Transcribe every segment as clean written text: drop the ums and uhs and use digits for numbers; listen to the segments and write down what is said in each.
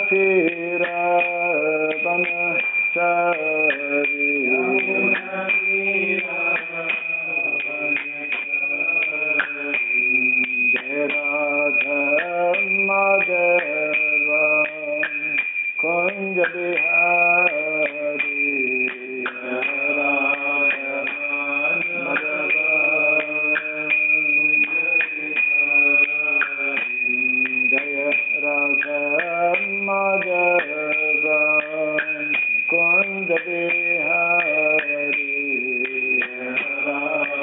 Tira Banachari Jai Radha Madhava Kunj Bihari Radha Madhava Jaya Radha Madhava Kunj Bihari Radha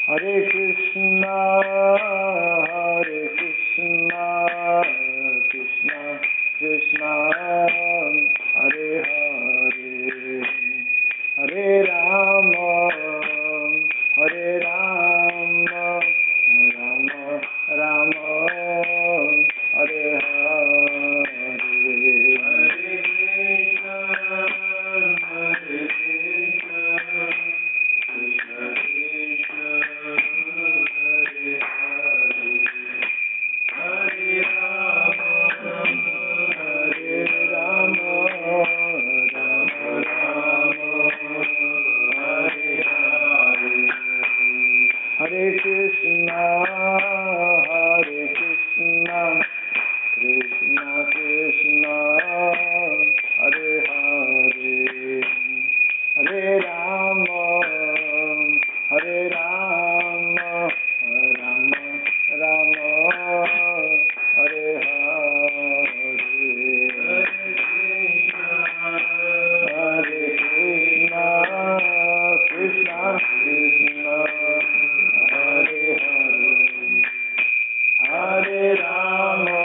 Hare Krishna, Krishna Krishna, Hare Hare, Hare Rama, Rama Rama, Hare Hare, Hare Krishna, Krishna Krishna, Hare Hare, Hare Rama, Rama Rama, Hare Hare, Hare Krishna, Krishna Krishna, Hare Hare, Hare Rama, Rama Rama, Hare Hare, Hare Krishna, Krishna Krishna, Hare Hare, Hare Rama,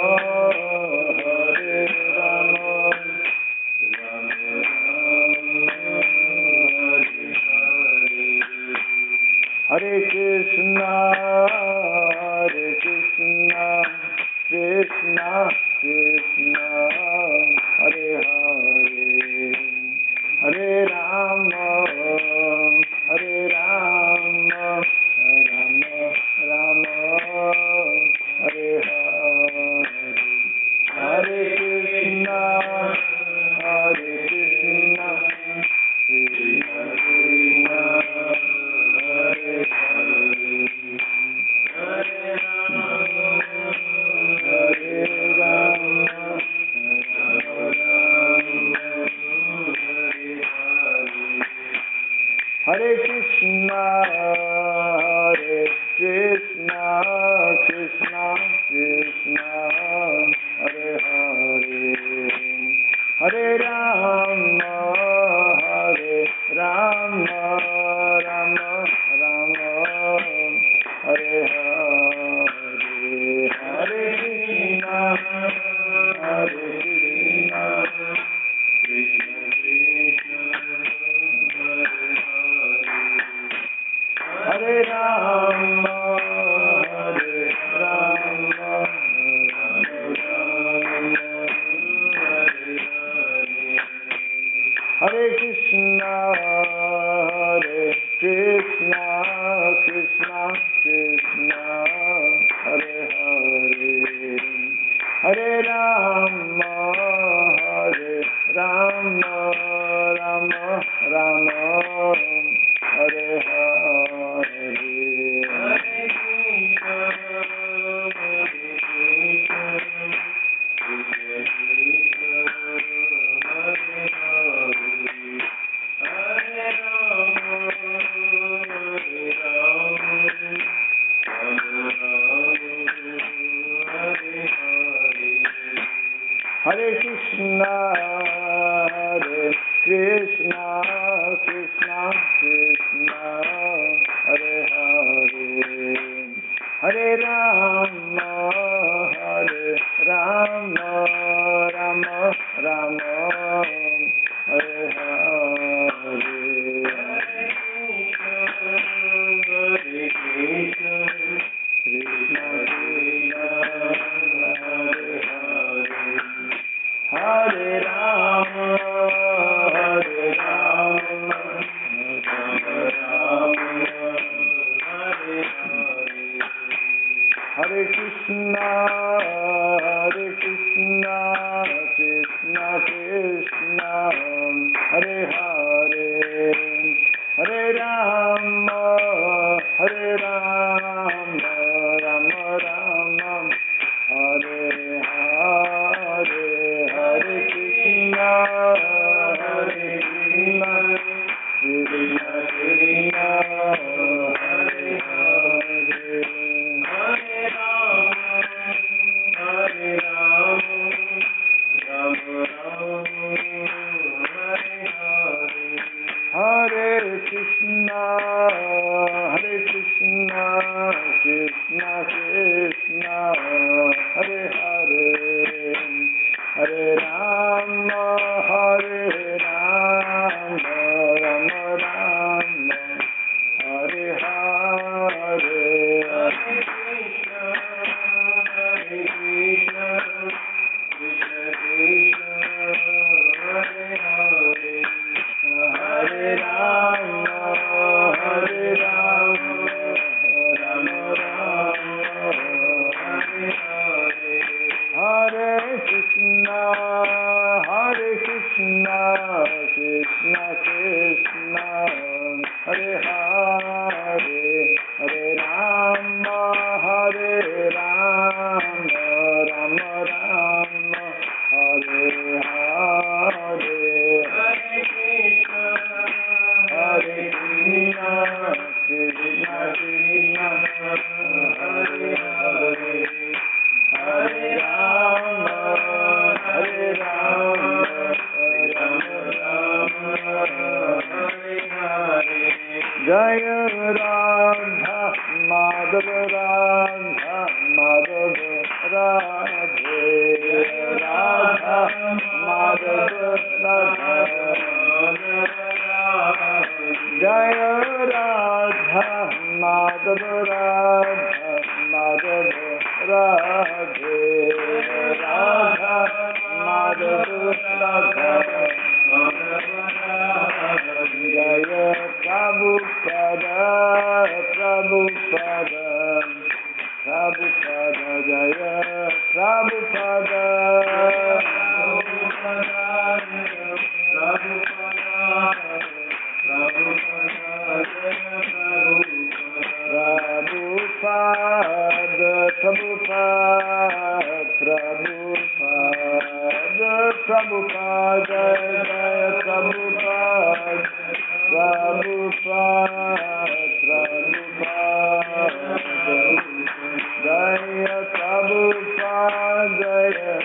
Rama Hare Krishna, Krishna Krishna, Hare Hare, Hare Rama, Rama Rama, Hare Hare, Hare Krishna, Krishna Krishna, Hare Hare, Hare Rama, Hare Krishna, Krishna Krishna, Hare Hare, Hare Rama, Rama Rama, Hare Hare, Hare Krishna, Krishna Krishna, Hare Hare, Krishna Krishna Hare Hare Hare Rama Hare Rama Rama Rama Hare Hare Jaya Radha Madhava Radha Madhava Radhe Radha Madhava Radha Jaya Radha Madhava Radha Madhava Radhe Radha Madhava Radha Jaya Prabhupada Prabhupada Prabhupada Jaya Prabhupada Prabhupada Jaya Prabhupada Jaya Prabhupada Jaya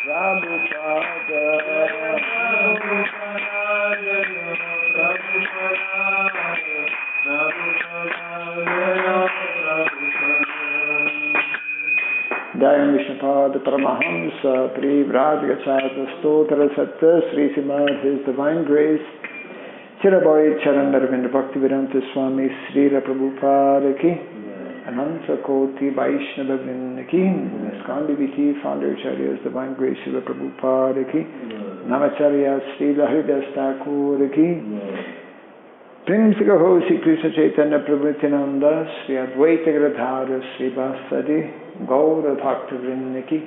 Prabhupada Jaya Prabhupada Jaya Vishnupada Paramahamsa Privradgacharya Stotra Satta Sri Simad His Divine Grace Chiraboy Charandarvind Bhaktivedanta Swami Srila Prabhupada Ki Ananta Koti Vaishnava Vrinda Ki Skandi Viti Founder Acharyas Divine Grace Srila Prabhupada Ki Namacharya Srila Haridas Thakur Ki Prince Ho Sri Krishna Chaitanya Prabhu Nityananda Sri Advaita Gadadhara Sri Vasadi Gaura Bhakta Vrindaki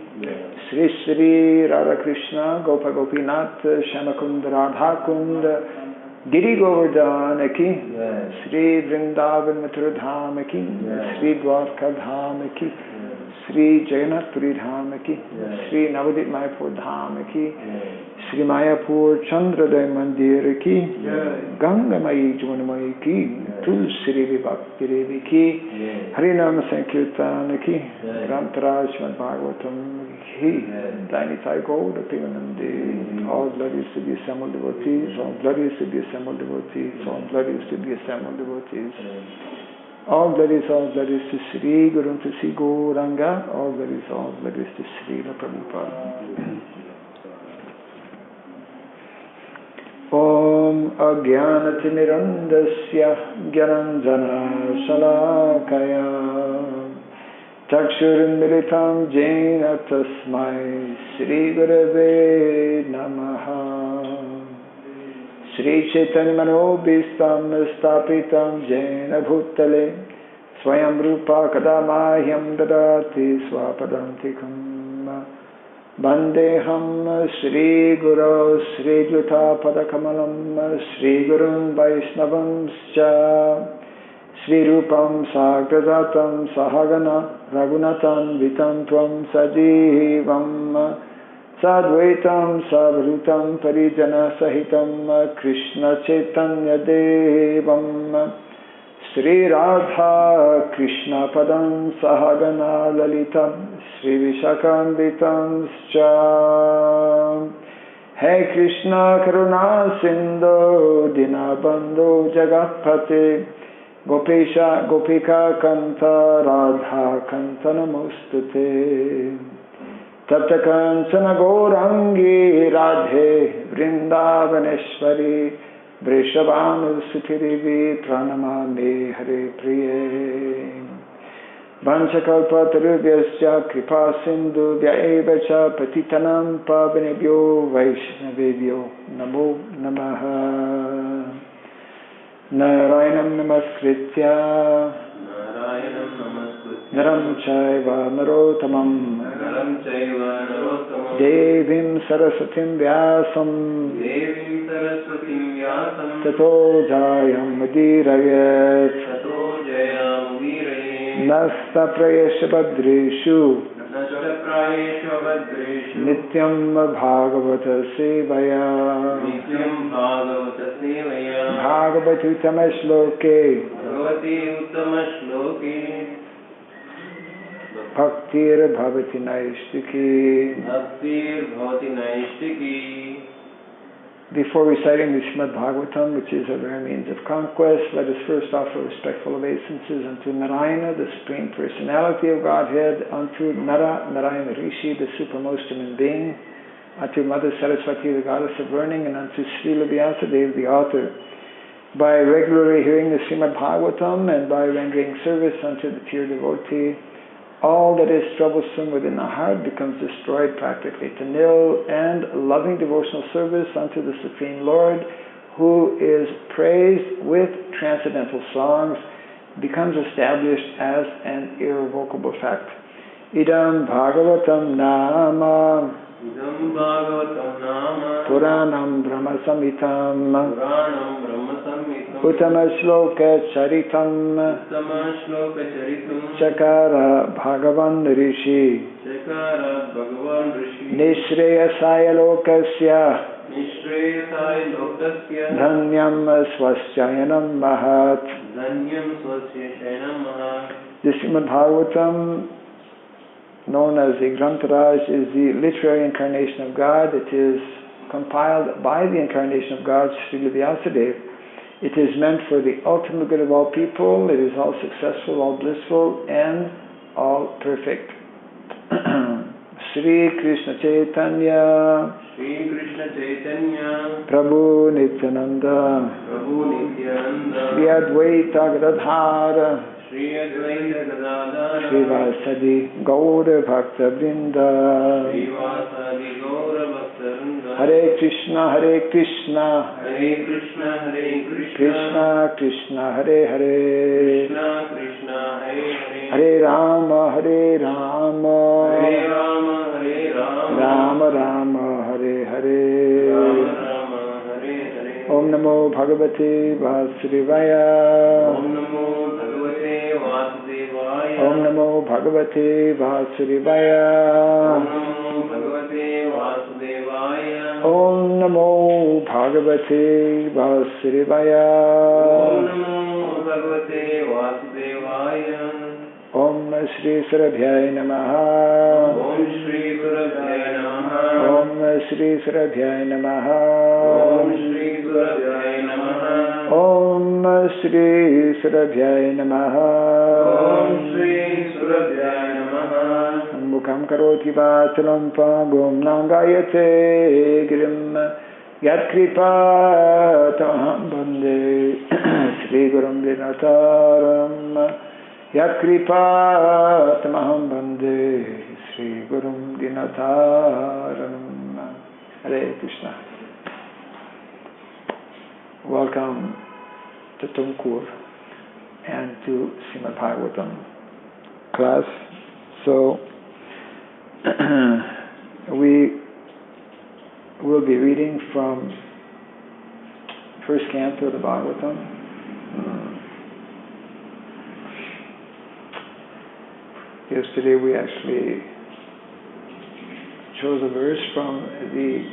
Sri Sri Radha Krishna Gopa Gopinath Shamakunda Radha Kunda Giri Govardhanaki Sri Vrindavan Mathuradhamaki Sri Dwarka Dhamaki Sri Jagannath Puri Dhamaki Sri Navadip Mayapur Dhamaki Sri Mayapur Chandraday Mandir Ki Ganga Mayi Jamunamayi Ki Tulsi Devi Bhakti Devi Ki Harinam Sankirtan Ki Grantaraj Srimad Bhagavatam Ki Dainitai Gaura Premanande all glories to the assembled devotees, all glories to the assembled devotees, all glories to the assembled devotees. All glories to Sri Guru, to Sri Gauranga, all glories to Srila Prabhupada. Om Ajnanatimirandasya Gyananjana Shalakaya Chakshurmilitam Jena Tasmai Sri Gurave Namaha Sri Chaitanya Manobhistam Stapitam Jena Bhutale Swayam Rupa Kadamahyam Dadati Swapadantikam Bandeham Sri Guru Sri Juta Padakamalam Sri Gurun Vaishnavamscha Sri Rupam Sagrajatam Sahagana Raghunatan Vitam Tvam Sajivam Sadvaitam Savrutam Parijana Sahitam Krishna Chaitanya Devam Sri Radha Krishna Padam Sahagana Lalitam Sri Vishakam Scha Hey Krishna Karuna Sindhu Dinabandhu Jagatpate Gopesha Gopika Kanta Radha Kanta Namostute Tapta Kanchana Gaurangi Radhe Vrindavaneshwari Vrishabhanu Sutirivi Pranamami Hare Priye Vanchakalpatarubhyascha Kripa Sindhu Vyaevacha Patitanam Pavanebhyo Vaishnavebhyo Namo Namaha Narayanam Namaskritya Naram Chaiva Narottamam Devim Saraswatim Vyasam Tato Jayam Mudirayat Nasta Prayesha Badreshu Nityam Bhagavata Sevaya. Bhagavati Uttama Shloke. Bhaktir Bhavati Naistiki. Before reciting the Srimad Bhagavatam, which is a rare means of conquest, let us first offer respectful obeisances unto Narayana, the Supreme Personality of Godhead, unto Narayana Rishi, the supremest human being, unto Mother Saraswati, the goddess of learning, and unto Srila Vyasadeva, the author. By regularly hearing the Srimad Bhagavatam and by rendering service unto the pure devotee, all that is troublesome within the heart becomes destroyed practically to nil, and loving devotional service unto the Supreme Lord, who is praised with transcendental songs, becomes established as an irrevocable fact. Idam Bhagavatam Nama Puranam Brahma Samhitam Uttama Shloka Charitam Chakara Bhagavan Rishi Nishreyasaya Lokasya Dhanyam Swaschayanam Mahat. The Srimad Bhagavatam, known as the Grantaraj, is the literary incarnation of God. It is compiled by the incarnation of God, Srila Vyasadeva. It is meant for the ultimate good of all people. It is all successful, all blissful, and all perfect. Shri Krishna Chaitanya Prabhu Nityananda Shri Advaita Gadadhara Srivasadi Gaura Bhakta Vrinda. Hare Krishna Krishna Krishna Hare Hare Hare Rama Rama Rama Hare Hare. Om Namo Bhagavate Vasudevaya. Om Namo Bhagavate Vasudevaya. Om Namo Bhagavate Vasudevaya. Om Shri Surabhyaya Namaha. Om Shri Surabhyaya Namaha. Om Shri Surabhyaya Namaha. Om Shri Surabhyaya Namaha. Mukam karoti vachalam pagum nangayate girim yatkripa tamaham bande Shri Gurum Dinataram. Yatkripa tamaham bande Shri Gurum Dinataram. Hare Krishna. Welcome to Tumkur and to Srimad Bhagavatam class. So we will be reading from first canto of the Bhagavatam. Yesterday we actually chose a verse from the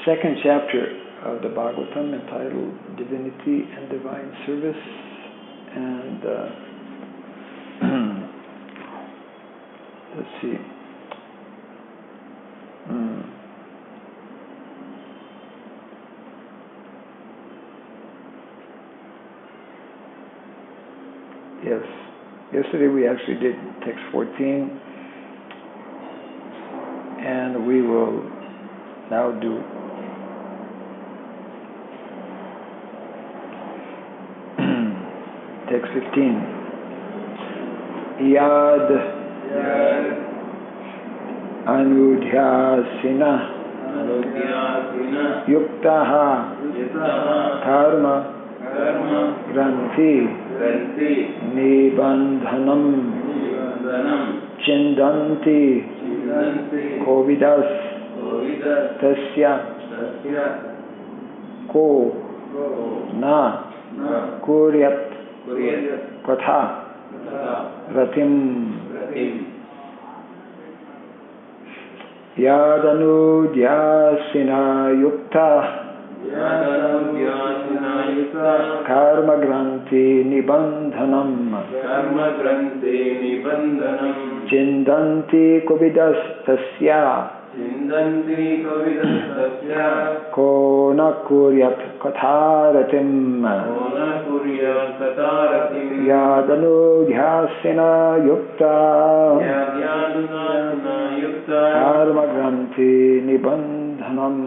second chapter of the Bhagavatam, entitled Divinity and Divine Service. And let's see. Yes. Yesterday we actually did text 14, and we will now do text 15. Yad Anudhyasina Yuktaha Karma Granthi Nibandhanam Chindanti Kovidas Tasya Ko Na kuryat katha ratim yadanudhyasina yukta karma granthi nibandhanam chindanti kovidastasya ko na kuryat katharatim yadanudhyasina yukta karma granthi nibandhanam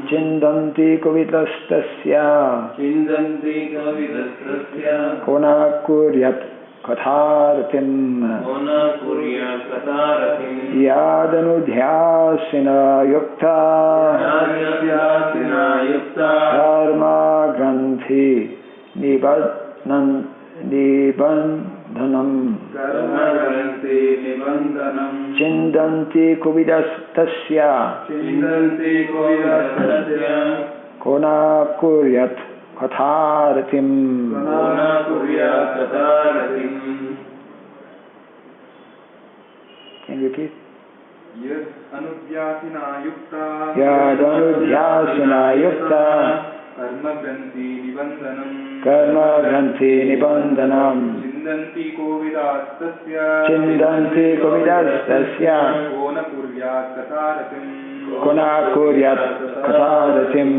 chindanti kovidastasya ko na kuryat katharatim yadanudhyasina yukta karma granthi nibandhanam chindanti kovidastasya ko na kuryat katharatim. Can you repeat? Yadanudhyasina yukta karma granthi nibandhanam chindanti kovidastasya ko na kuryat katharatim.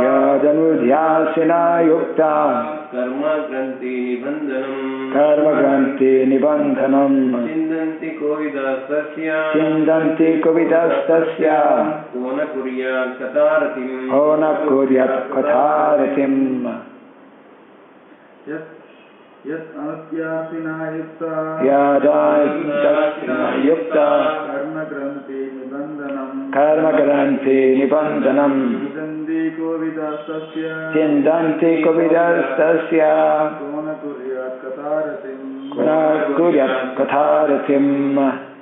yadanudhyasina yukta karma granthi nibandhanam chindanti kovidastasya ko na kuryat katharatim. yadanudhyasina yukta karma granthi nibandhanam chindanti kovidastasya ko na kuryat katharatim.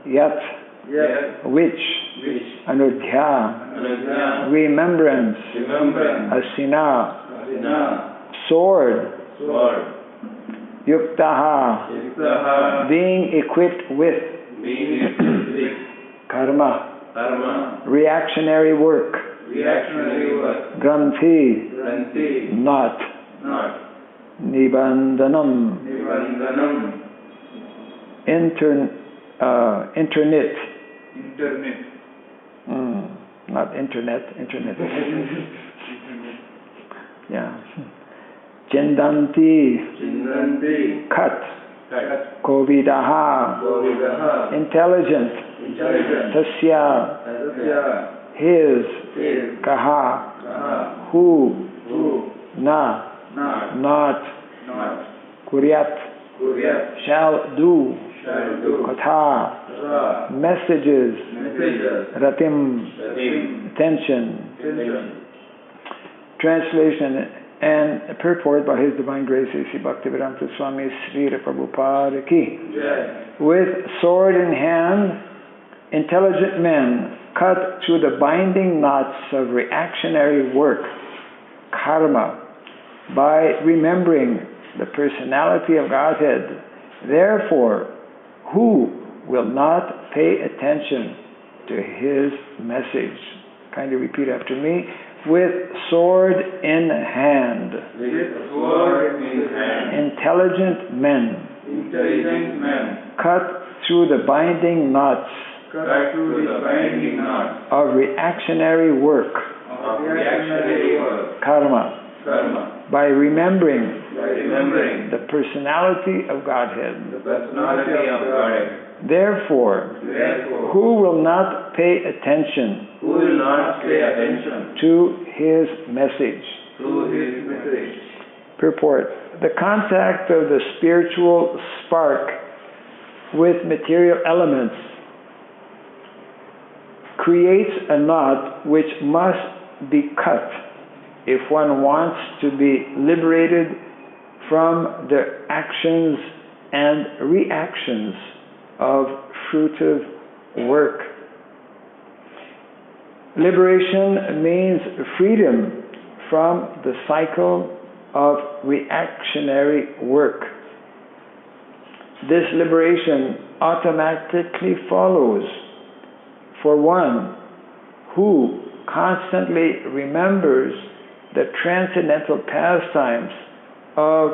Yat, which, anudhya, remembrance, asina, sword, yuktaha, being equipped with, karma, reactionary work, granthi, knot, nibandhanam, internet, not internet. Yeah. Chindanti, cut, kovidaha, intelligent, tasya, his, kaha, who, na, not, kuryat, shall do, katha, messages, ratim, attention. Translation and purport by His Divine Grace A.C. Bhaktivedanta Swami Srila Prabhupada ki. With sword in hand, intelligent men cut through the binding knots of reactionary work, karma, by remembering the personality of Godhead. Therefore, who will not pay attention to His message? Kindly repeat after me. With sword in hand. Intelligent men. Cut through the binding knots. Of reactionary work. Karma. By remembering the personality of Godhead. Therefore, who will not pay attention to His message? Purport. The contact of the spiritual spark with material elements creates a knot which must be cut if one wants to be liberated from the actions and reactions of fruitive work. Liberation means freedom from the cycle of reactionary work. This liberation automatically follows for one who constantly remembers the transcendental pastimes of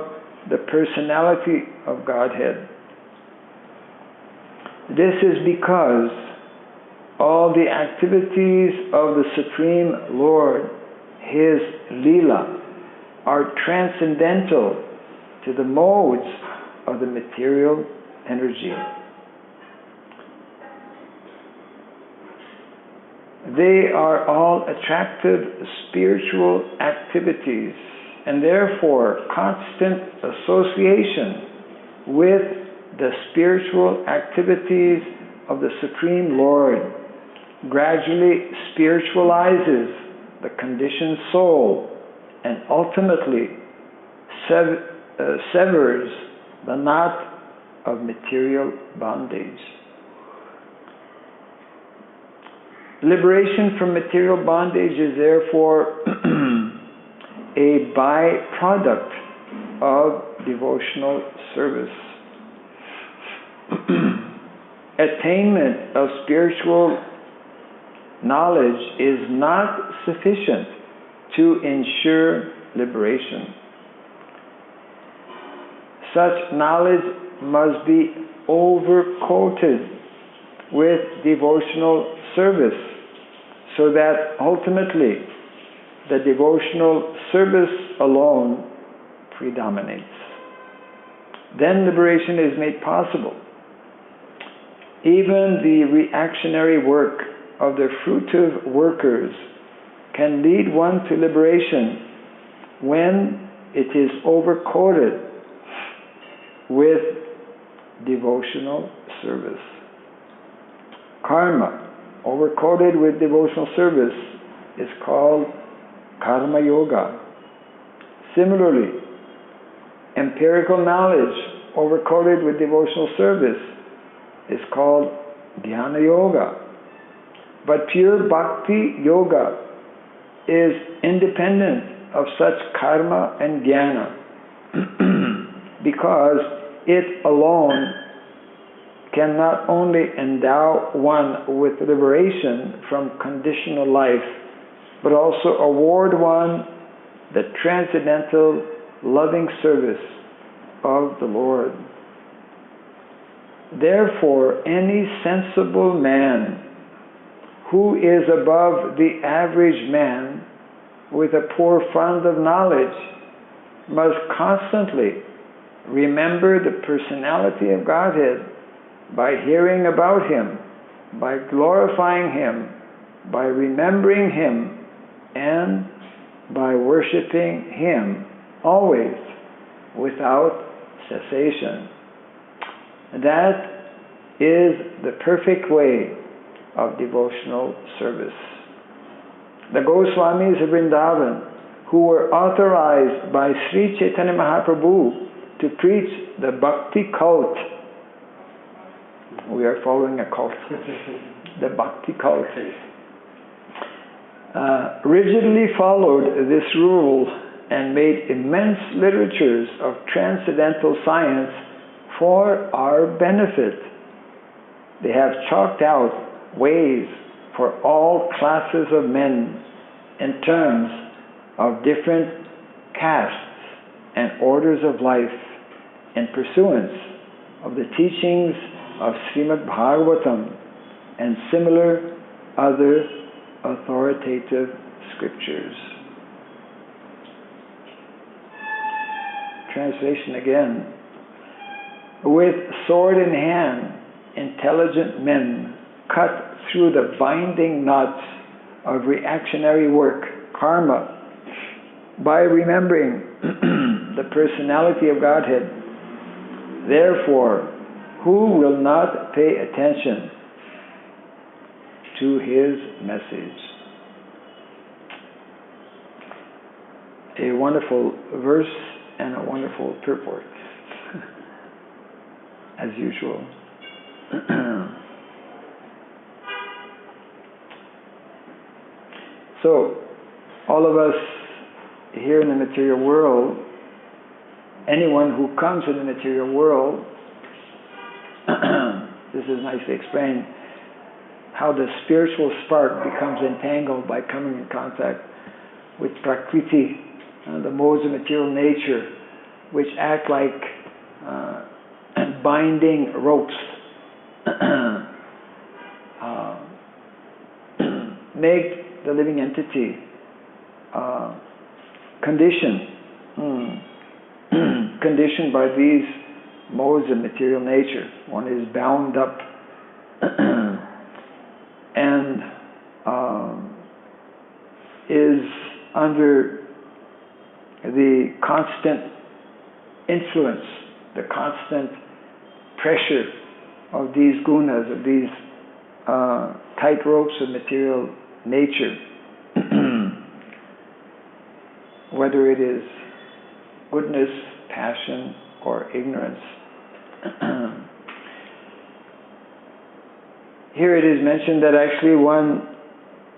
the personality of Godhead. This is because all the activities of the Supreme Lord, His Leela, are transcendental to the modes of the material energy. They are all attractive spiritual activities, and therefore constant association with the spiritual activities of the Supreme Lord gradually spiritualizes the conditioned soul and ultimately severs the knot of material bondage. Liberation from material bondage is therefore a byproduct of devotional service. Attainment of spiritual knowledge is not sufficient to ensure liberation. Such knowledge must be overcoated with devotional service so that ultimately the devotional service alone predominates. Then liberation is made possible. Even the reactionary work of the fruitive workers can lead one to liberation when it is overcoated with devotional service. Karma, overcoated with devotional service, is called karma yoga. Similarly, empirical knowledge overcoated with devotional service is called dhyana yoga. But pure bhakti yoga is independent of such karma and jnana because it alone can not only endow one with liberation from conditional life, but also award one the transcendental loving service of the Lord. Therefore, any sensible man who is above the average man with a poor fund of knowledge must constantly remember the personality of Godhead by hearing about Him, by glorifying Him, by remembering Him, and by worshiping Him always without cessation. That is the perfect way of devotional service. The Goswamis of Vrindavan, who were authorized by Sri Chaitanya Mahaprabhu to preach the Bhakti cult. We are following a cult. The Bhakti cult. Rigidly followed this rule and made immense literatures of transcendental science for our benefit. They have chalked out ways for all classes of men in terms of different castes and orders of life in pursuance of the teachings of Srimad Bhagavatam and similar other authoritative scriptures. Translation again. With sword in hand, intelligent men cut through the binding knots of reactionary work, karma, by remembering the personality of Godhead. Therefore, who will not pay attention to His message? A wonderful verse and a wonderful purport, as usual. So, all of us here in the material world, anyone who comes in the material world, this is nicely explained, how the spiritual spark becomes entangled by coming in contact with Prakriti, the modes of material nature, which act like binding ropes, make the living entity conditioned by these modes of material nature. One is bound up and is under the constant influence, the constant pressure of these gunas, of these tight ropes of material nature, whether it is goodness, passion, or ignorance. Here it is mentioned that actually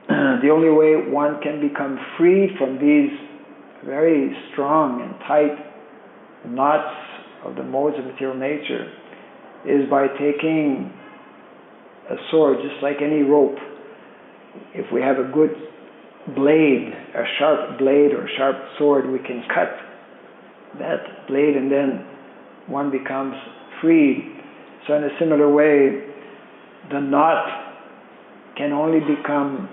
the only way one can become free from these very strong and tight knots of the modes of material nature is by taking a sword, just like any rope. If we have a good blade, a sharp blade or sharp sword, we can cut that blade and then one becomes freed. So in a similar way, the knot can only become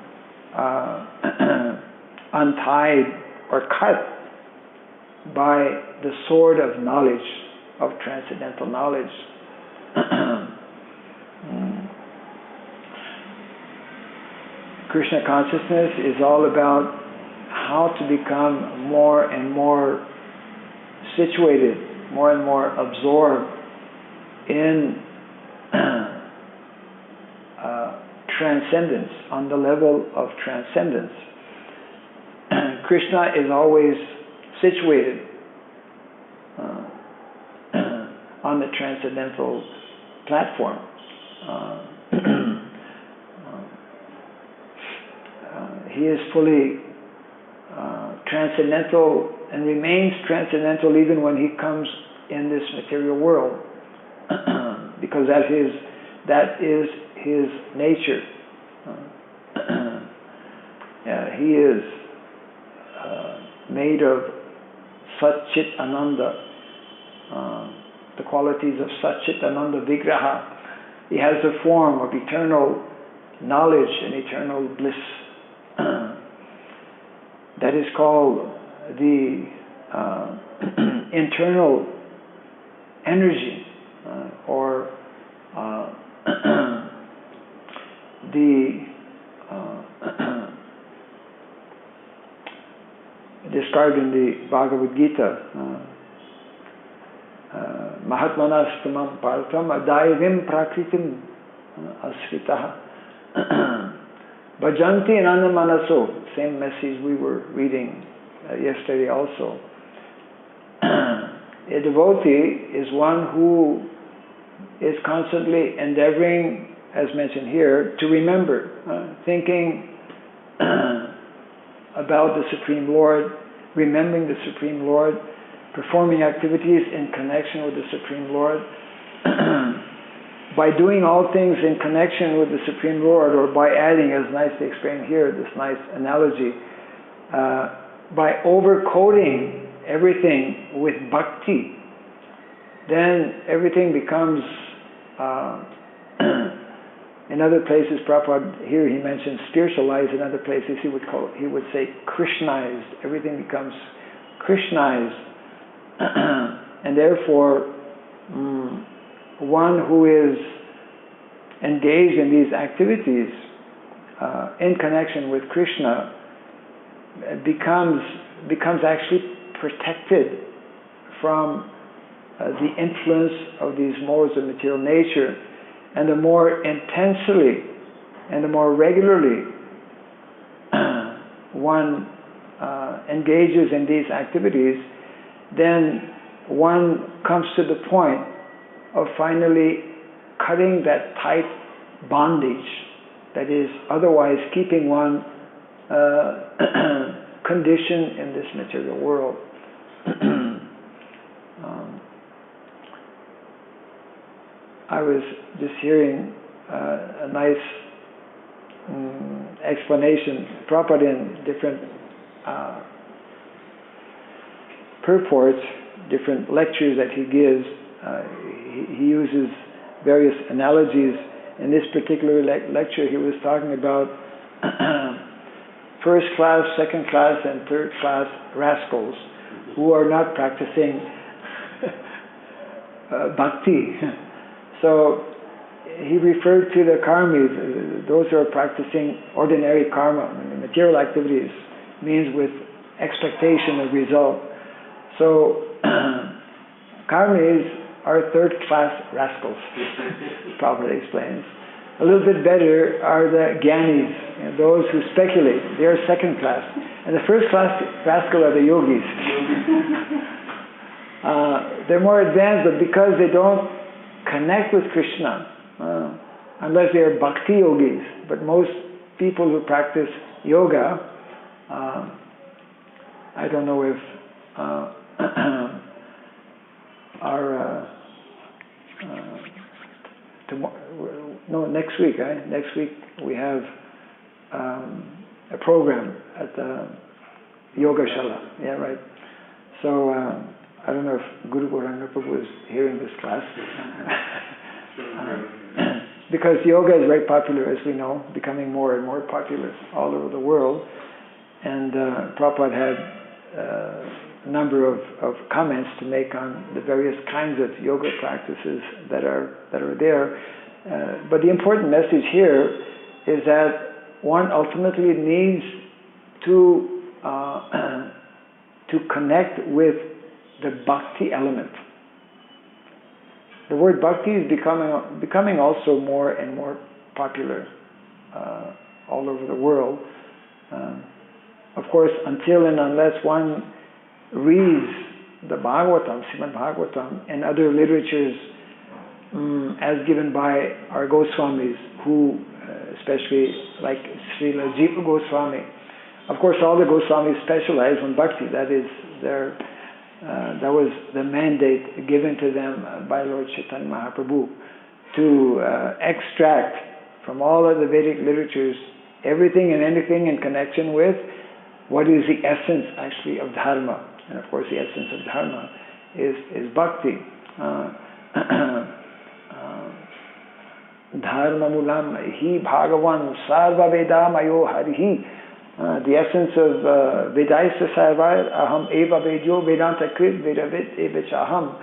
untied or cut by the sword of knowledge, of transcendental knowledge. Krishna consciousness is all about how to become more and more situated, more and more absorbed in transcendence, on the level of transcendence. Krishna is always situated on the transcendental platform. He is fully transcendental and remains transcendental even when he comes in this material world, because that is his nature. He is made of Sat Chit Ananda, the qualities of Sat Chit Ananda Vigraha. He has the form of eternal knowledge and eternal bliss. That is called the internal energy, or described in the Bhagavad Gita, Mahatmanastamam Partham Adayavim Prakritim Asritaha Bhajanti Anandamanaso. Same message we were reading yesterday also. A devotee is one who is constantly endeavoring, as mentioned here, to remember, thinking about the Supreme Lord, remembering the Supreme Lord, performing activities in connection with the Supreme Lord. By doing all things in connection with the Supreme Lord, or by adding, as nicely explained here, this nice analogy, by overcoating everything with bhakti, then everything becomes, in other places, Prabhupada, here he mentions spiritualized, in other places he would say Krishnized. Everything becomes Krishnized. And therefore, one who is engaged in these activities in connection with Krishna becomes actually protected from the influence of these modes of material nature. And the more intensely and the more regularly one engages in these activities, then one comes to the point of finally cutting that tight bondage that is otherwise keeping one condition in this material world. I was just hearing a nice explanation, Prabhupada in different purports, different lectures that he gives. He uses various analogies. In this particular lecture, he was talking about first class, second class, and third class rascals who are not practicing bhakti. So he referred to the karmis, those who are practicing ordinary karma, material activities, means with expectation of result. So karmis are third class rascals, Prabhupada explains. A little bit better are the gyanis, those who speculate. They are second class. And the first class rascal are the yogis. They're more advanced, but because they don't connect with Krishna, unless they are bhakti yogis. But most people who practice yoga, I don't know if next week. Next week we have a program at the Yoga Shala. Yeah, right. So I don't know if Guru Gauranga Prabhu is hearing this class. Because yoga is very popular, as we know, becoming more and more popular all over the world. And Prabhupada had a number of comments to make on the various kinds of yoga practices that are there. But the important message here is that one ultimately needs to connect with the bhakti element. The word bhakti is becoming also more and more popular all over the world. Of course, until and unless one reads the Bhagavatam, Srimad Bhagavatam, and other literatures as given by our Goswamis, who, especially like Srila Jiva Goswami. Of course, all the Goswamis specialize on bhakti. That is their, that was the mandate given to them by Lord Chaitanya Mahaprabhu, to extract from all of the Vedic literatures everything and anything in connection with what is the essence actually of dharma. And of course, the essence of dharma is bhakti. Dharma mulam hi bhagavan sarva vedamayo harihi. The essence of Vedaisa sarvayar aham eva vedyo vedanta krit vedavet evecha aham.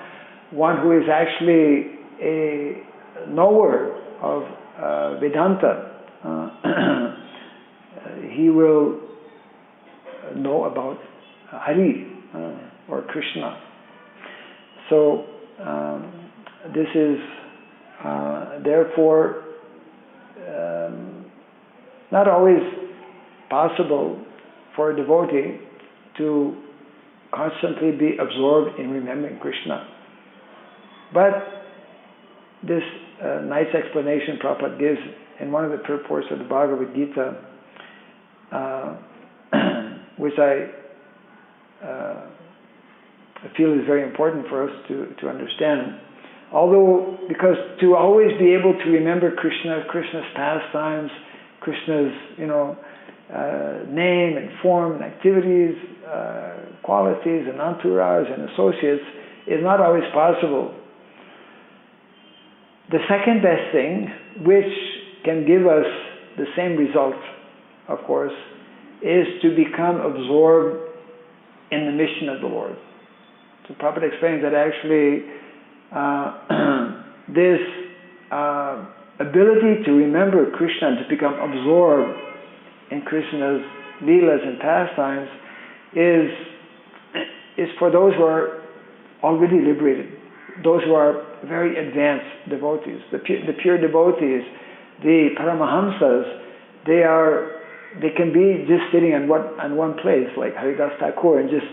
One who is actually a knower of Vedanta, he will know about Hari or Krishna. So this is therefore not always possible for a devotee to constantly be absorbed in remembering Krishna. But this nice explanation Prabhupada gives in one of the purports of the Bhagavad Gita, which I feel is very important for us to understand. Although, because to always be able to remember Krishna, Krishna's pastimes, Krishna's, name and form and activities, qualities and entourage and associates is not always possible. The second best thing, which can give us the same result, of course, is to become absorbed in the mission of the Lord. So Prabhupada explains that actually this ability to remember Krishna and to become absorbed in Krishna's leelas and pastimes is for those who are already liberated, those who are very advanced devotees, the pure devotees, the Paramahamsas. They can be just sitting on one place, like Haridas Thakur, and just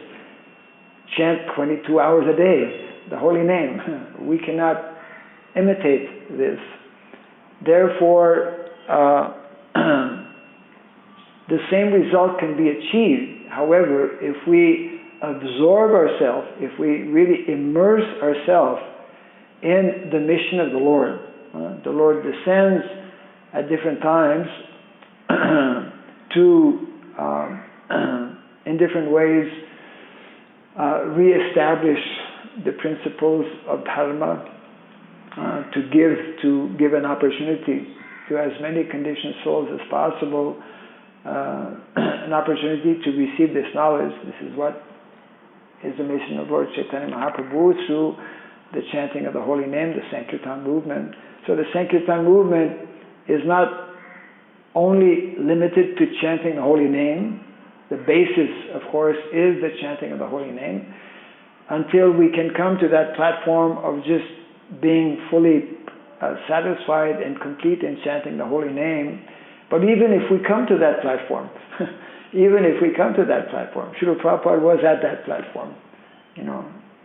chant 22 hours a day, the holy name. We cannot imitate this. Therefore, the same result can be achieved. However, if we absorb ourselves, if we really immerse ourselves in the mission of the Lord descends at different times to, in different ways, reestablish the principles of Dharma, to give an opportunity to as many conditioned souls as possible, an opportunity to receive this knowledge. This is what is the mission of Lord Chaitanya Mahaprabhu through the chanting of the holy name, the Sankirtan movement. So the Sankirtan movement is not only limited to chanting the holy name. The basis, of course, is the chanting of the holy name, until we can come to that platform of just being fully satisfied and complete in chanting the holy name. But even if we come to that platform, Srila Prabhupada was at that platform.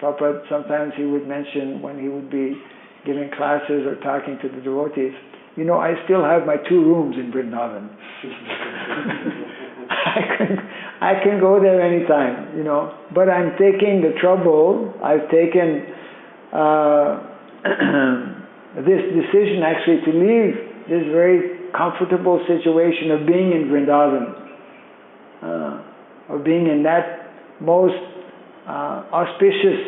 Prabhupada, sometimes he would mention when he would be giving classes or talking to the devotees, I still have my 2 rooms in Vrindavan. I can go there anytime, but I'm taking the trouble, I've taken this decision actually to leave this very comfortable situation of being in Vrindavan, of being in that most auspicious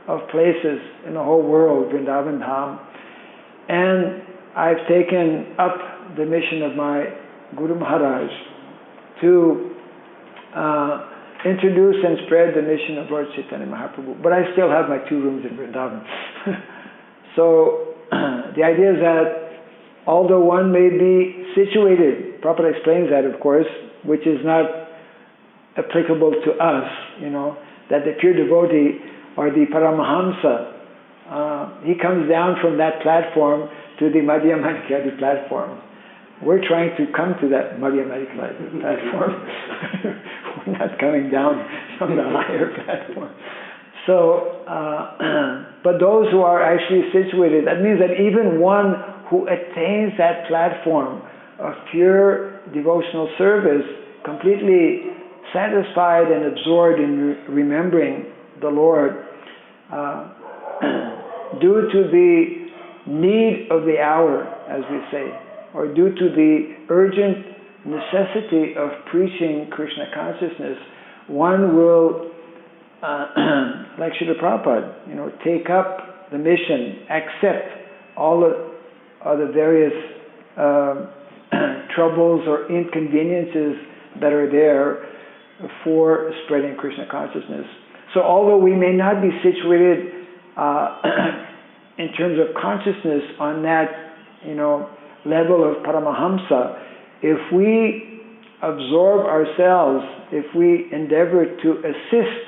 of places in the whole world, Vrindavan Dham. And I've taken up the mission of my Guru Maharaj to introduce and spread the mission of Lord Chaitanya Mahaprabhu. But I still have my 2 rooms in Vrindavan. So the idea is that although one may be situated, Prabhupada explains that, of course, which is not applicable to us, that the pure devotee or the Paramahamsa, he comes down from that platform to the Madhyamadikari platform. We're trying to come to that Madhyamadikari platform. We're not coming down from the higher platform. So, but those who are actually situated, that means that even one who attains that platform of pure devotional service, completely satisfied and absorbed in remembering the Lord, due to the need of the hour, as we say, or due to the urgent necessity of preaching Krishna consciousness, one will, like Srila Prabhupada, take up the mission, accept all the various troubles or inconveniences that are there for spreading Krishna consciousness. So although we may not be situated in terms of consciousness on that, level of Paramahamsa, if we absorb ourselves, if we endeavor to assist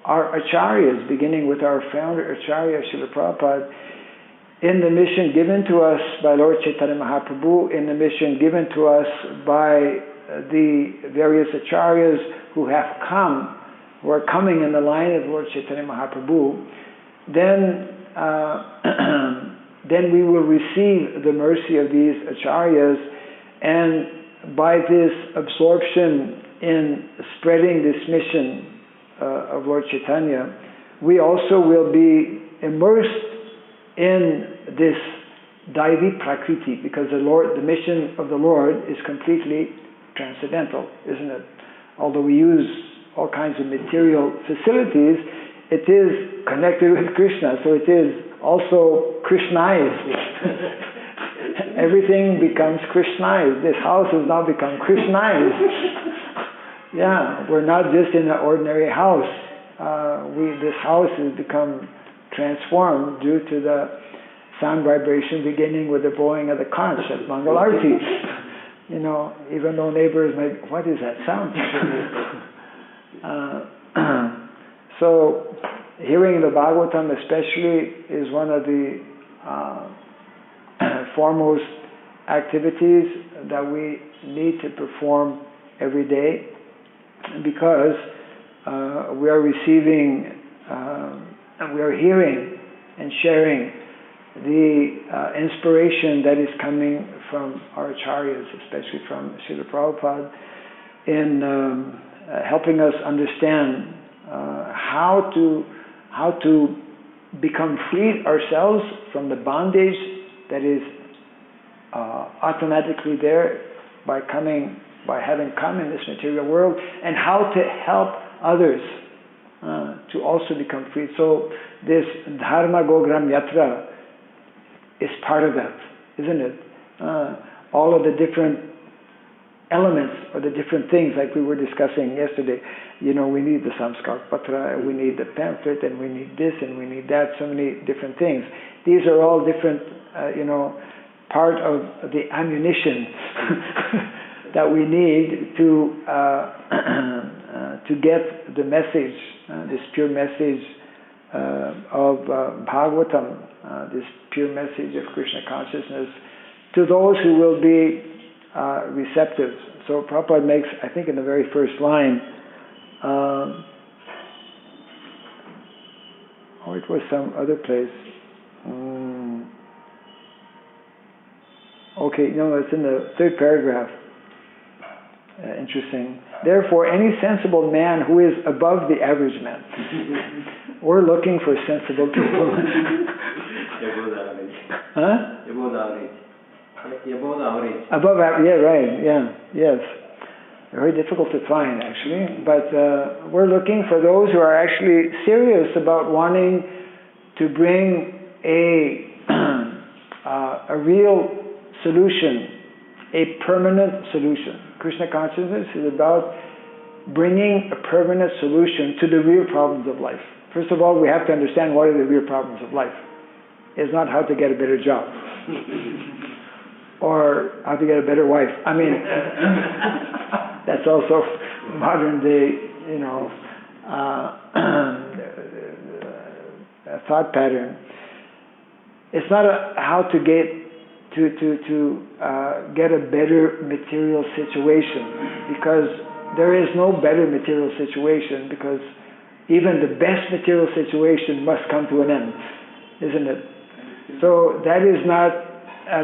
our acharyas, beginning with our founder Acharya Srila Prabhupada, in the mission given to us by Lord Chaitanya Mahaprabhu, in the mission given to us by the various acharyas who are coming in the line of Lord Chaitanya Mahaprabhu, then we will receive the mercy of these acharyas, and by this absorption in spreading this mission of Lord Chaitanya, we also will be immersed in this Daivi Prakriti, because the mission of the Lord is completely transcendental, isn't it? Although we use all kinds of material facilities, it is connected with Krishna, so it is also Krishnized. Everything becomes Krishnized. This house has now become Krishnized. Yeah, we're not just in an ordinary house. This house has become transformed due to the sound vibration beginning with the blowing of the conch at Mangal Arati. Even though neighbors may, what is that sound? So, hearing the Bhagavatam especially is one of the foremost activities that we need to perform every day, because we are receiving and we are hearing and sharing the inspiration that is coming from our acharyas, especially from Srila Prabhupada. in helping us understand how to become free ourselves from the bondage that is automatically there by having come in this material world, and how to help others to also become free. So this Dharma Gogram Yatra is part of that, isn't it? All of the different elements or the different things, like we were discussing yesterday. We need the Samskar Patra, we need the pamphlet, and we need this, and we need that, so many different things. These are all different, part of the ammunition that we need to get the message, this pure message of Bhagavatam, this pure message of Krishna consciousness, to those who will be receptive. So Prabhupada makes, I think in the very first line, it was some other place. It's in the third paragraph. Interesting. Therefore, any sensible man who is above the average man. We're looking for sensible people. Above the average. Huh? Above the average. Above the average. Above average, yeah, right, yeah, yes. Very difficult to find, actually. But we're looking for those who are actually serious about wanting to bring a real solution, a permanent solution. Krishna consciousness is about bringing a permanent solution to the real problems of life. First of all, we have to understand what are the real problems of life. It's not how to get a better job or how to get a better wife. I mean, that's also modern day, thought pattern. It's not how to get get a better material situation, because there is no better material situation, because even the best material situation must come to an end, isn't it? So that is not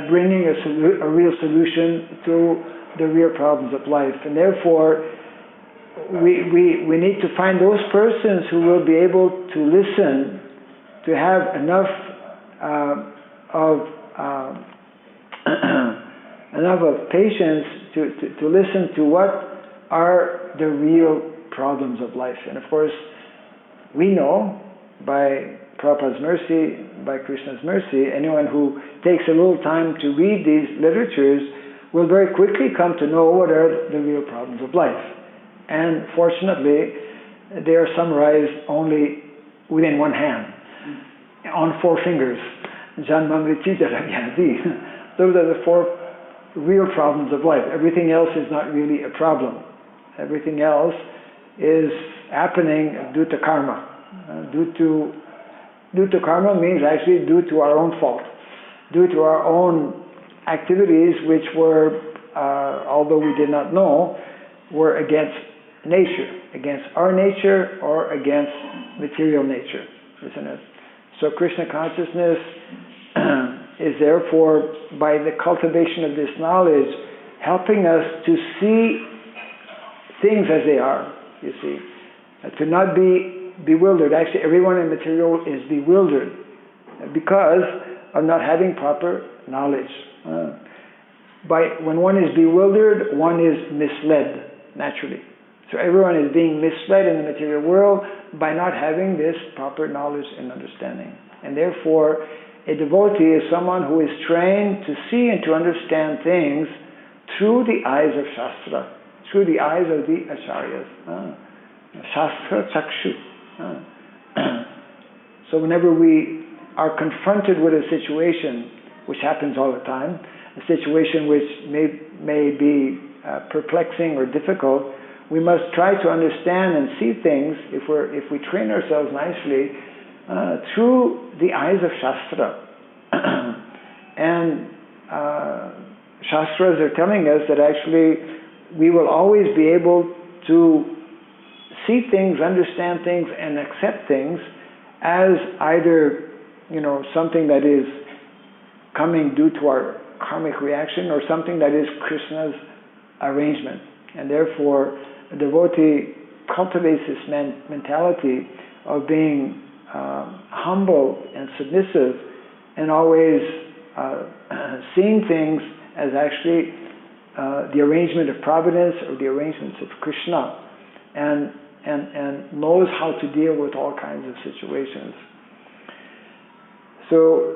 bringing a real solution to the real problems of life, and therefore we need to find those persons who will be able to listen, to have enough enough of patience to listen to what are the real problems of life. And of course, we know by Prabhupada's mercy, by Krishna's mercy, anyone who takes a little time to read these literatures will very quickly come to know what are the real problems of life. And fortunately, they are summarized only within one hand, on 4 fingers. Janma Mrityu Jara Vyadi. Those are the 4 real problems of life. Everything else is not really a problem. Everything else is happening due to karma. Due to karma means actually due to our own fault, due to our own activities which were, although we did not know, were against nature, against our nature or against material nature, isn't it? So Krishna consciousness is therefore, by the cultivation of this knowledge, helping us to see things as they are, you see, to not be bewildered. Actually, everyone in material is bewildered because of not having proper knowledge. When one is bewildered, one is misled, naturally. So everyone is being misled in the material world by not having this proper knowledge and understanding. And therefore, a devotee is someone who is trained to see and to understand things through the eyes of Shastra, through the eyes of the Acharyas. Shastra Chakshu. So whenever we are confronted with a situation, which happens all the time, a situation which may be perplexing or difficult, we must try to understand and see things, if we train ourselves nicely, through the eyes of Shastra. And Shastras are telling us that actually we will always be able to see things, understand things, and accept things as either, something that is coming due to our karmic reaction, or something that is Krishna's arrangement. And therefore, a devotee cultivates this mentality of being humble and submissive, and always seeing things as actually the arrangement of providence or the arrangements of Krishna, and knows how to deal with all kinds of situations. So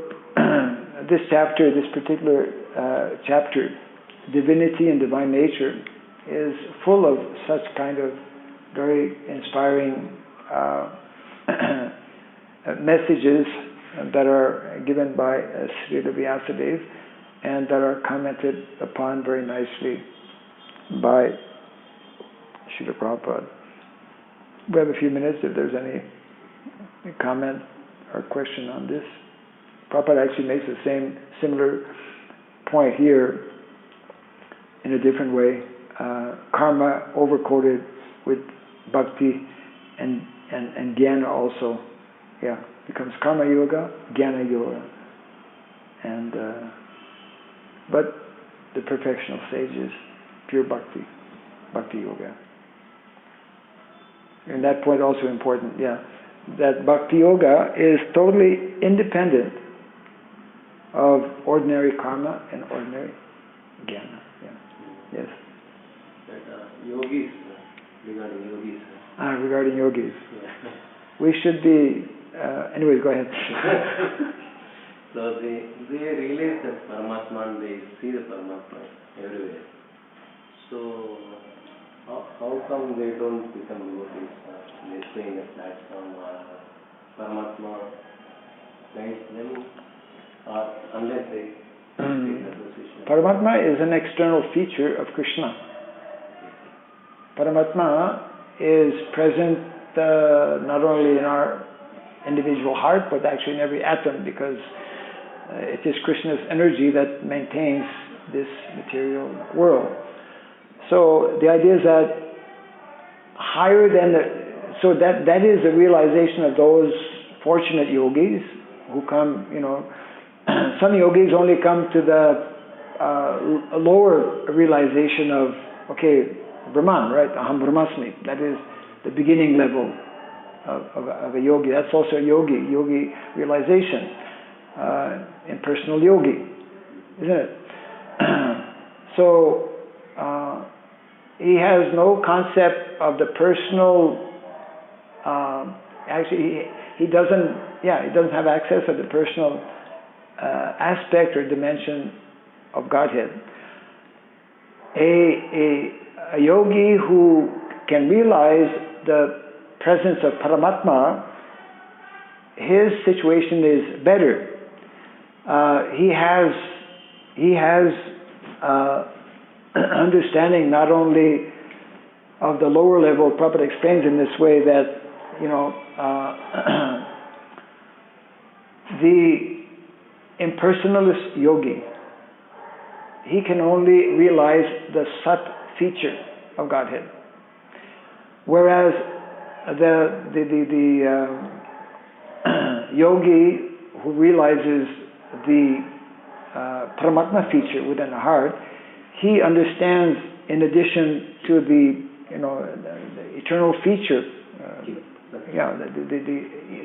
this chapter, this particular chapter, Divinity and Divine Nature, is full of such kind of very inspiring messages that are given by Srila Vyasadeva, and that are commented upon very nicely by Srila Prabhupada. We have a few minutes if there's any comment or question on this. Prabhupada actually makes the similar point here in a different way. Karma overcoated with bhakti and jnana also. Yeah, becomes karma yoga, jnana yoga. And but the perfectional stage is pure bhakti yoga. And that point also important, that bhakti yoga is totally independent of ordinary karma and ordinary jnana. Yes. Yogis, regarding yogis. Regarding yogis. We should be, anyways, go ahead. So they realize that Paramatma and they see the Paramatma everywhere. So how come they don't become devotees? They stay in a platform or Paramatma guides them, or unless they take association? Paramatma is an external feature of Krishna. Paramatma is present not only in our individual heart, but actually in every atom, because it is Krishna's energy that maintains this material world. So the idea is that higher than that is the realization of those fortunate yogis who come, some yogis only come to the lower realization of, Brahman, right? Aham Brahmasmi. That is the beginning level of a yogi. That's also a yogi realization, impersonal yogi, isn't it? So he has no concept of the personal. Actually, he doesn't have access to the personal aspect or dimension of Godhead. A yogi who can realize the presence of Paramatma, his situation is better. He has understanding not only of the lower level. Prabhupada explains in this way that the impersonalist yogi, he can only realize the Sat feature of Godhead, whereas the yogi who realizes the Paramatma feature within the heart, he understands, in addition to the eternal feature,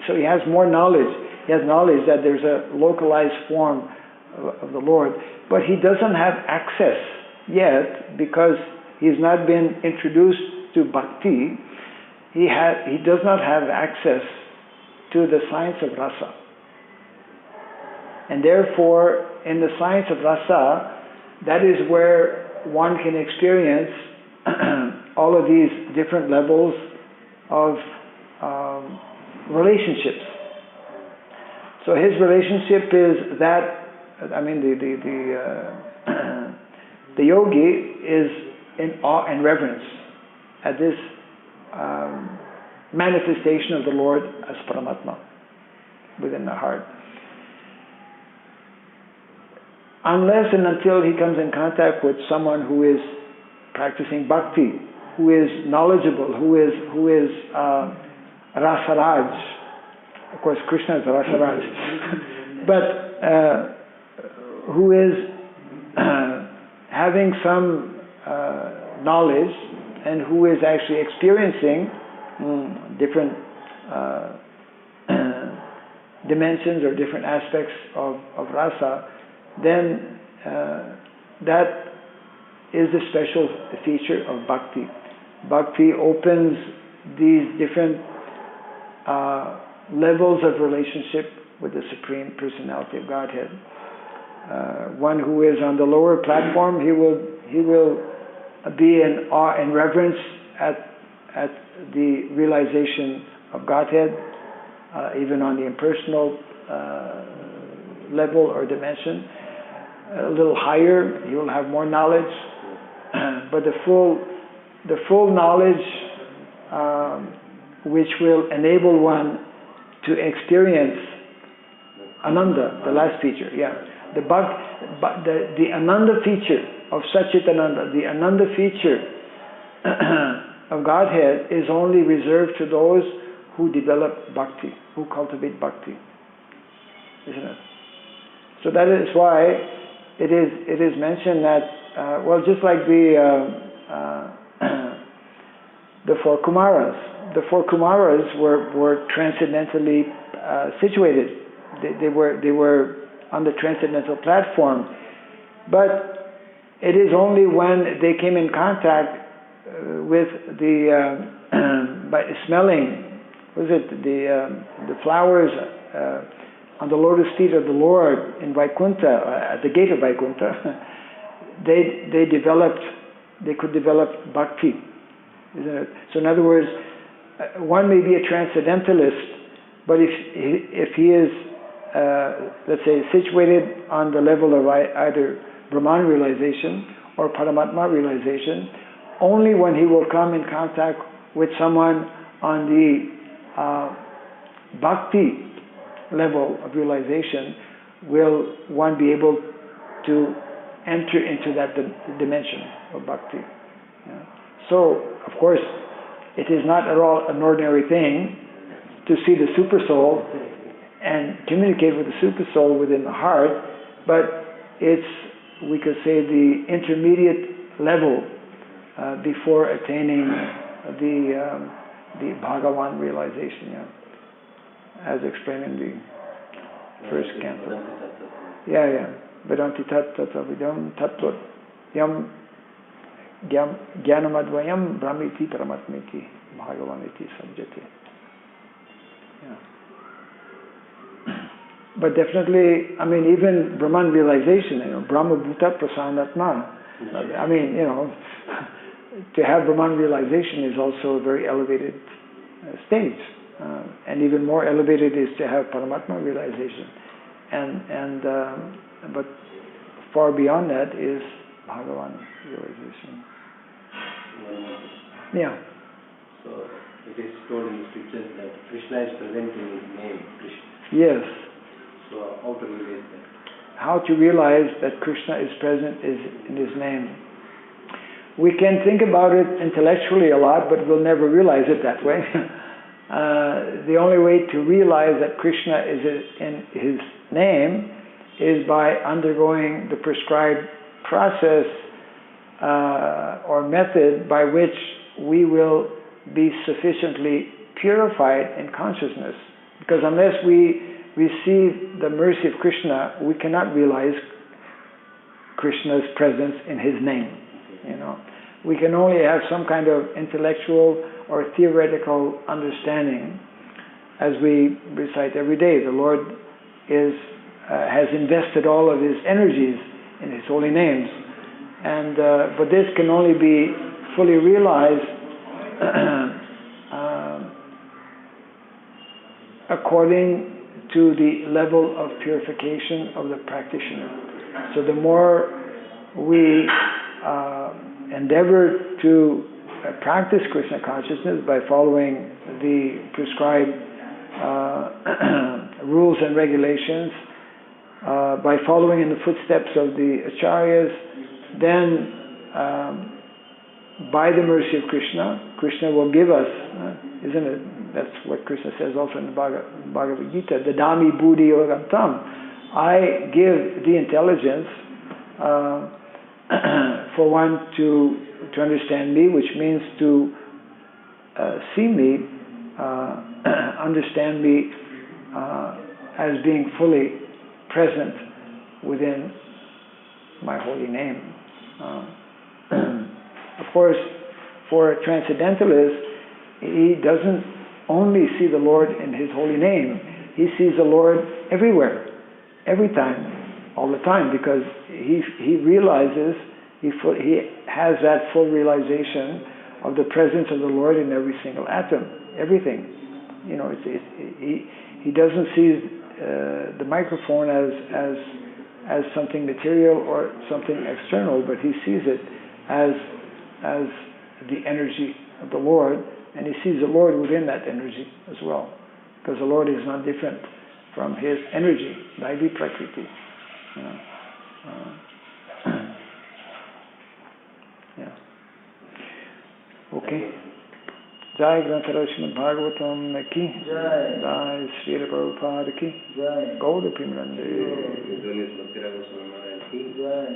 so he has more knowledge. He has knowledge that there's a localized form of the Lord, but he doesn't have access yet because he's not been introduced to bhakti. He does not have access to the science of rasa. And therefore, in the science of rasa, that is where one can experience all of these different levels of relationships. So his relationship is that, the yogi is in awe and reverence at this manifestation of the Lord as Paramatma within the heart. Unless and until he comes in contact with someone who is practicing bhakti, who is knowledgeable, who is Rasaraj. Of course, Krishna is Rasaraj. But who is having some knowledge and who is actually experiencing different dimensions or different aspects of rasa, then that is the special feature of bhakti. Bhakti opens these different levels of relationship with the Supreme Personality of Godhead. One who is on the lower platform, he will be in awe and reverence at the realization of Godhead, even on the impersonal level or dimension. A little higher, he will have more knowledge, but the full knowledge which will enable one to experience Ananda, the last feature, the Ananda feature of Satchitananda, the Ananda feature of Godhead is only reserved to those who develop bhakti, who cultivate bhakti, isn't it? So that is why it is mentioned that, just like the four Kumaras. The four Kumaras were transcendentally situated. They were on the transcendental platform. But it is only when they came in contact with by smelling, the flowers on the lotus feet of the Lord in Vaikuntha, at the gate of Vaikuntha, they could develop bhakti. Isn't it? So in other words, one may be a transcendentalist, but if he is, let's say, situated on the level of either Brahman realization or Paramatma realization, only when he will come in contact with someone on the bhakti level of realization will one be able to enter into that dimension of bhakti. Yeah. So, of course, it is not at all an ordinary thing to see the super soul and communicate with the super soul within the heart, but it's, we could say, the intermediate level before attaining the Bhagavan realization, as explained in the first canto. Vedanti tat tatavidam tattvat yam Jnanamadvayam Brahmiti Paramatmiti Bhagavaniti Samjati. But definitely, I mean, even Brahman realization, Brahma Bhuta Prasanatma. I mean, to have Brahman realization is also a very elevated stage. And even more elevated is to have Paramatma realization. But far beyond that is Bhagavan realization. Yeah. So it is told in the scriptures that Krishna is present in his name, Krishna. Yes. So how to realize that? How to realize that Krishna is present is in his name. We can think about it intellectually a lot, but we'll never realize it that way. The only way to realize that Krishna is in his name is by undergoing the prescribed process or method by which we will be sufficiently purified in consciousness. Because unless we receive the mercy of Krishna, we cannot realize Krishna's presence in his name. We can only have some kind of intellectual or theoretical understanding as we recite every day. The Lord has invested all of his energies in his holy names. But this can only be fully realized according to the level of purification of the practitioner. So the more we endeavor to practice Krishna consciousness by following the prescribed rules and regulations, by following in the footsteps of the acharyas, then by the mercy of Krishna, Krishna will give us, isn't it? That's what Krishna says also in the Bhagavad Gita, Dadami buddhi yogam tam. I give the intelligence for one to understand me, which means to see me, understand me as being fully present within my holy name. Of course, for a transcendentalist, he doesn't only see the Lord in his holy name. He sees the Lord everywhere, every time, all the time, because he realizes, he has that full realization of the presence of the Lord in every single atom, everything. You know, he doesn't see the microphone as something material or something external, but he sees it as the energy of the Lord, and he sees the Lord within that energy as well, because the Lord is not different from his energy, Daivi Prakriti. Yeah. Okay. Jai Granthara Srimad Bhagavatam ki Jai. Jai Sri Prabhupada ki Jai. Gauda Primrande. Jai.